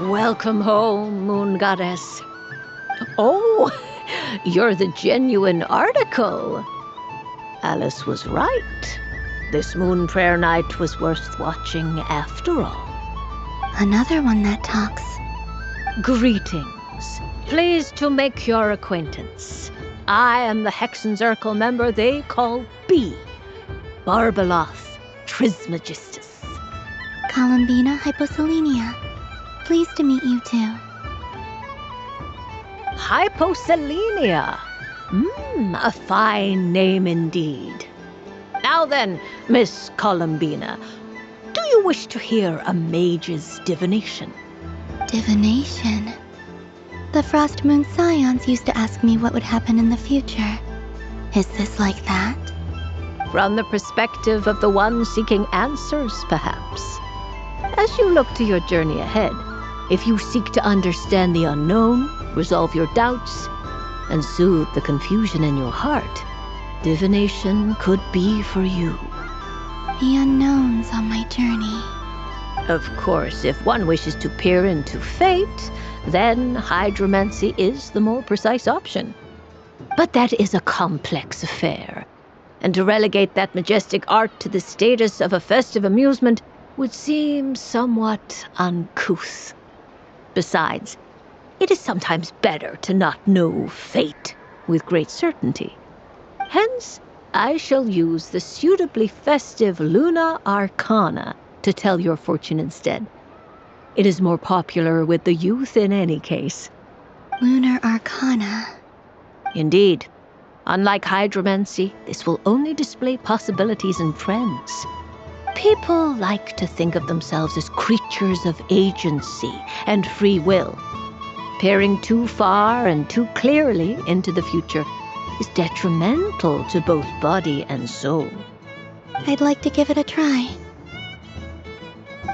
Welcome home, Moon Goddess. Oh, you're the genuine article. Alice was right. This moon prayer night was worth watching after all. Another one that talks. Greetings. Pleased to make your acquaintance. I am the Hexenzirkel member they call B. Barbeloth, Trismegistus. Columina hyposelenia. Pleased to meet you too. Hyposelenia. A fine name indeed. Now then, Miss Columina, do you wish to hear a mage's divination? Divination. The Frost Moon Scions used to ask me what would happen in the future. Is this like that? From the perspective of the one seeking answers, perhaps. As you look to your journey ahead, if you seek to understand the unknown, resolve your doubts, and soothe the confusion in your heart, divination could be for you. The unknowns on my journey. Of course, if one wishes to peer into fate, then hydromancy is the more precise option. But that is a complex affair, and to relegate that majestic art to the status of a festive amusement would seem somewhat uncouth. Besides, it is sometimes better to not know fate with great certainty. Hence, I shall use the suitably festive Luna Arcana to tell your fortune instead. It is more popular with the youth in any case. Lunar Arcana. Indeed. Unlike hydromancy, this will only display possibilities and trends. People like to think of themselves as creatures of agency and free will. Peering too far and too clearly into the future is detrimental to both body and soul. I'd like to give it a try.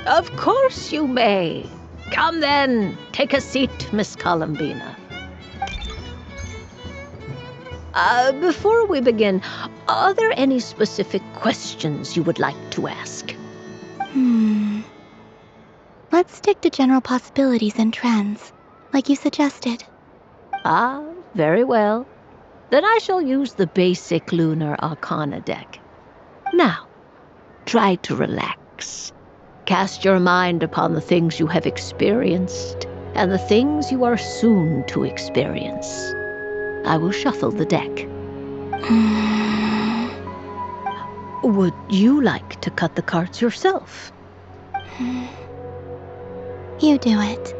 Of course you may. Come then, take a seat, Miss Columina. Before we begin, are there any specific questions you would like to ask? Let's stick to general possibilities and trends, like you suggested. Ah, very well. Then I shall use the basic Lunar Arcana deck. Now, try to relax. Cast your mind upon the things you have experienced and the things you are soon to experience. I will shuffle the deck. Would you like to cut the cards yourself? You do it.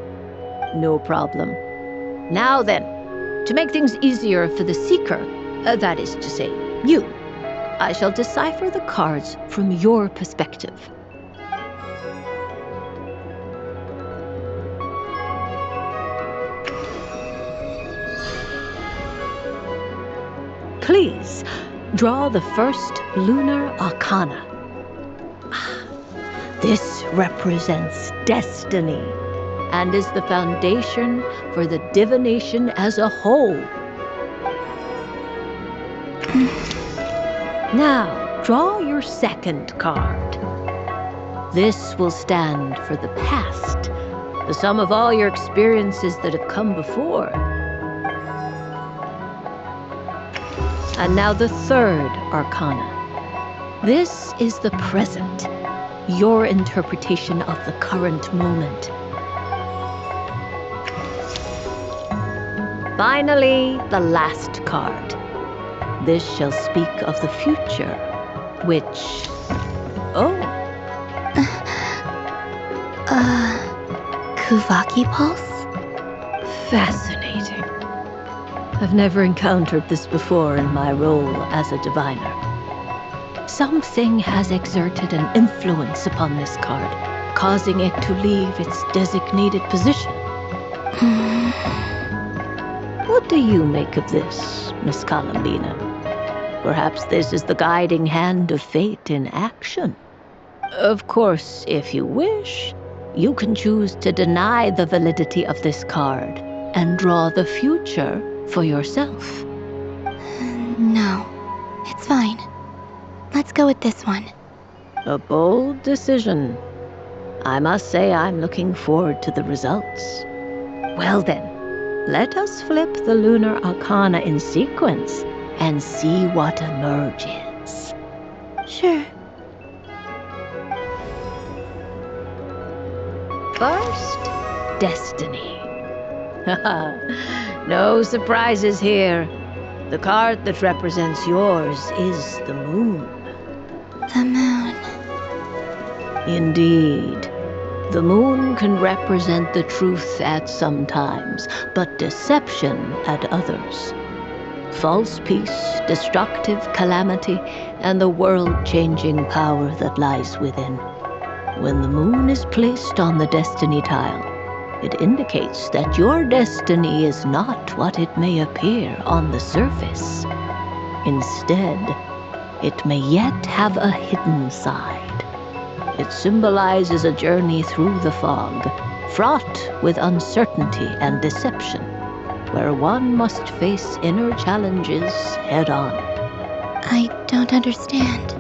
No problem. Now then, to make things easier for the seeker, that is to say, you, I shall decipher the cards from your perspective. Please, draw the first Lunar Arcana. This represents destiny and is the foundation for the divination as a whole. Now, draw your second card. This will stand for the past, the sum of all your experiences that have come before. And now the third Arcana. This is the present, your interpretation of the current moment. Finally, the last card. This shall speak of the future, which... Kuvaki Pulse? Fascinating. I've never encountered this before in my role as a diviner. Something has exerted an influence upon this card, causing it to leave its designated position. What do you make of this, Miss Columina? Perhaps this is the guiding hand of fate in action. Of course, if you wish, you can choose to deny the validity of this card and draw the future for yourself. No, it's fine. Let's go with this one. A bold decision. I must say I'm looking forward to the results. Well then, let us flip the lunar arcana in sequence and see what emerges. Sure. First, Destiny. No surprises here. The card that represents yours is the moon. The moon. Indeed. The moon can represent the truth at some times, but deception at others. False peace, destructive calamity, and the world-changing power that lies within. When the moon is placed on the destiny tile, it indicates that your destiny is not what it may appear on the surface. Instead, it may yet have a hidden side. It symbolizes a journey through the fog, fraught with uncertainty and deception, where one must face inner challenges head-on. I don't understand.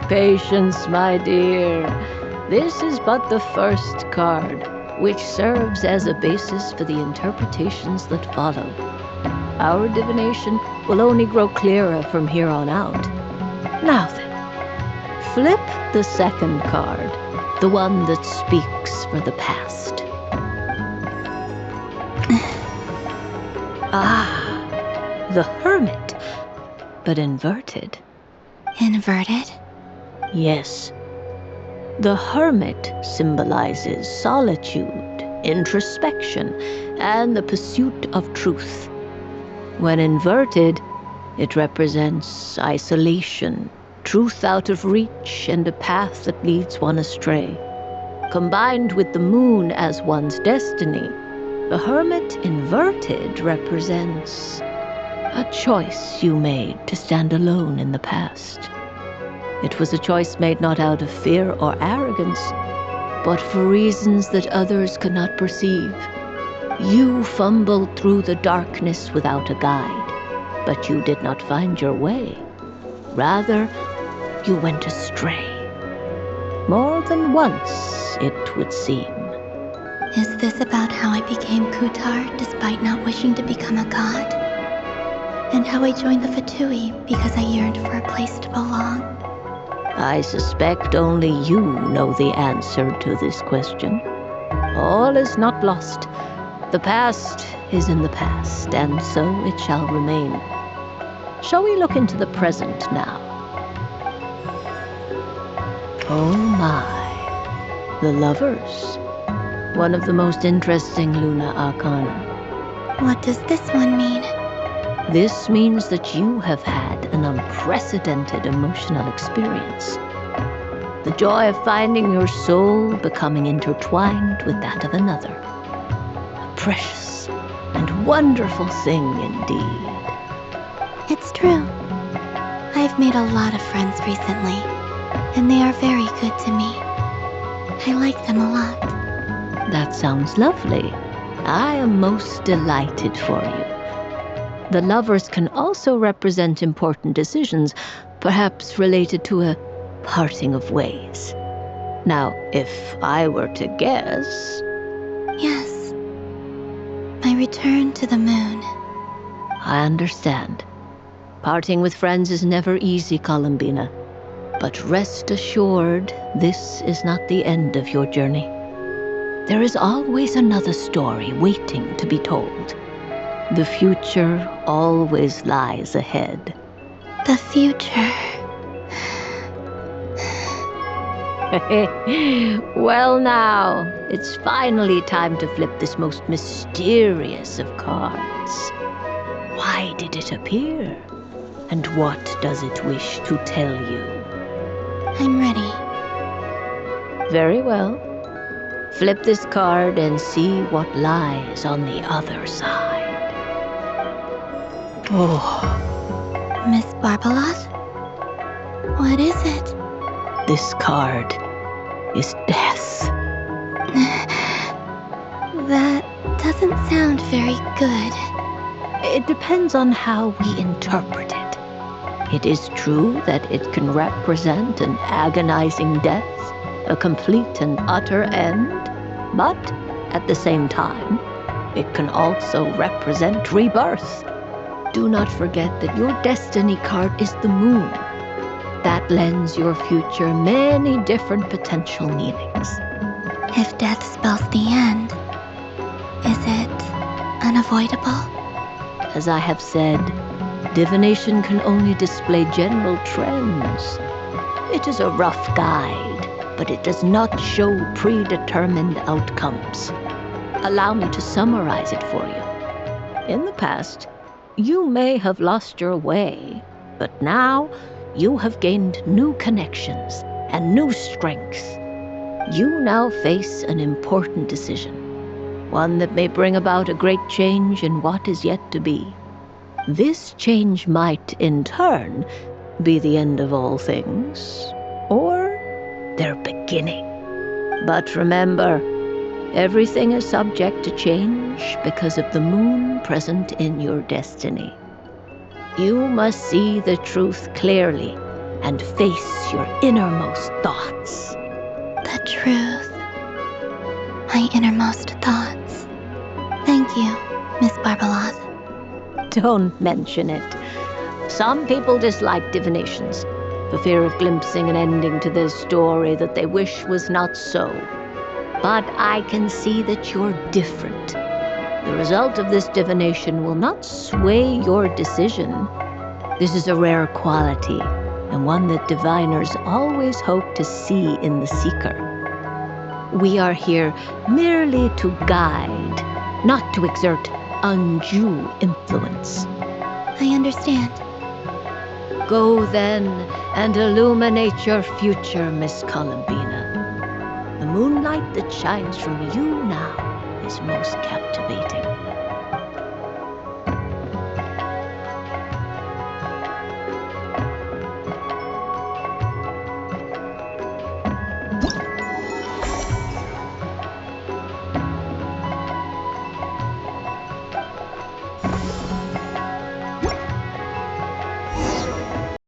Patience, my dear. This is but the first card, which serves as a basis for the interpretations that follow. Our divination will only grow clearer from here on out. Now then, flip the second card, the one that speaks for the past. The Hermit, but inverted. Inverted? Yes. The Hermit symbolizes solitude, introspection, and the pursuit of truth. When inverted, it represents isolation, truth out of reach, and a path that leads one astray. Combined with the moon as one's destiny, the Hermit inverted represents a choice you made to stand alone in the past. It was a choice made not out of fear or arrogance, but for reasons that others could not perceive. You fumbled through the darkness without a guide, but you did not find your way. Rather, you went astray. More than once, it would seem. Is this about how I became Kutar despite not wishing to become a god? And how I joined the Fatui because I yearned for a place to belong? I suspect only you know the answer to this question. All is not lost. The past is in the past, and so it shall remain. Shall we look into the present now? Oh my, the Lovers. One of the most interesting Luna Arcana. What does this one mean? This means that you have had an unprecedented emotional experience. The joy of finding your soul becoming intertwined with that of another. A precious and wonderful thing indeed. It's true. I've made a lot of friends recently, and they are very good to me. I like them a lot. That sounds lovely. I am most delighted for you. The Lovers can also represent important decisions, perhaps related to a parting of ways. Now, if I were to guess... Yes. My return to the moon. I understand. Parting with friends is never easy, Columina. But rest assured, this is not the end of your journey. There is always another story waiting to be told. The future always lies ahead. The future. Well now, it's finally time to flip this most mysterious of cards. Why did it appear? And what does it wish to tell you? I'm ready. Very well. Flip this card and see what lies on the other side. Oh, Miss Barbeloth? What is it? this card is death. That doesn't sound very good. It depends on how we interpret it. It is true that it can represent an agonizing death, a complete and utter end, but at the same time, it can also represent rebirth. Do not forget that your destiny card is the moon. That lends your future many different potential meanings. If death spells the end, is it unavoidable? As I have said, divination can only display general trends. It is a rough guide, but it does not show predetermined outcomes. Allow me to summarize it for you. In the past, you may have lost your way, but now you have gained new connections and new strength. You now face an important decision, one that may bring about a great change in what is yet to be. This change might, in turn, be the end of all things, or their beginning. But remember, everything is subject to change because of the moon present in your destiny. You must see the truth clearly and face your innermost thoughts. The truth. My innermost thoughts. Thank you, Miss Barbeloth. Don't mention it. Some people dislike divinations, for fear of glimpsing an ending to their story that they wish was not so. But I can see that you're different. The result of this divination will not sway your decision. This is a rare quality, and one that diviners always hope to see in the seeker. We are here merely to guide, not to exert undue influence. I understand. Go then and illuminate your future, Miss Columina. The moonlight that shines from you now is most captivating.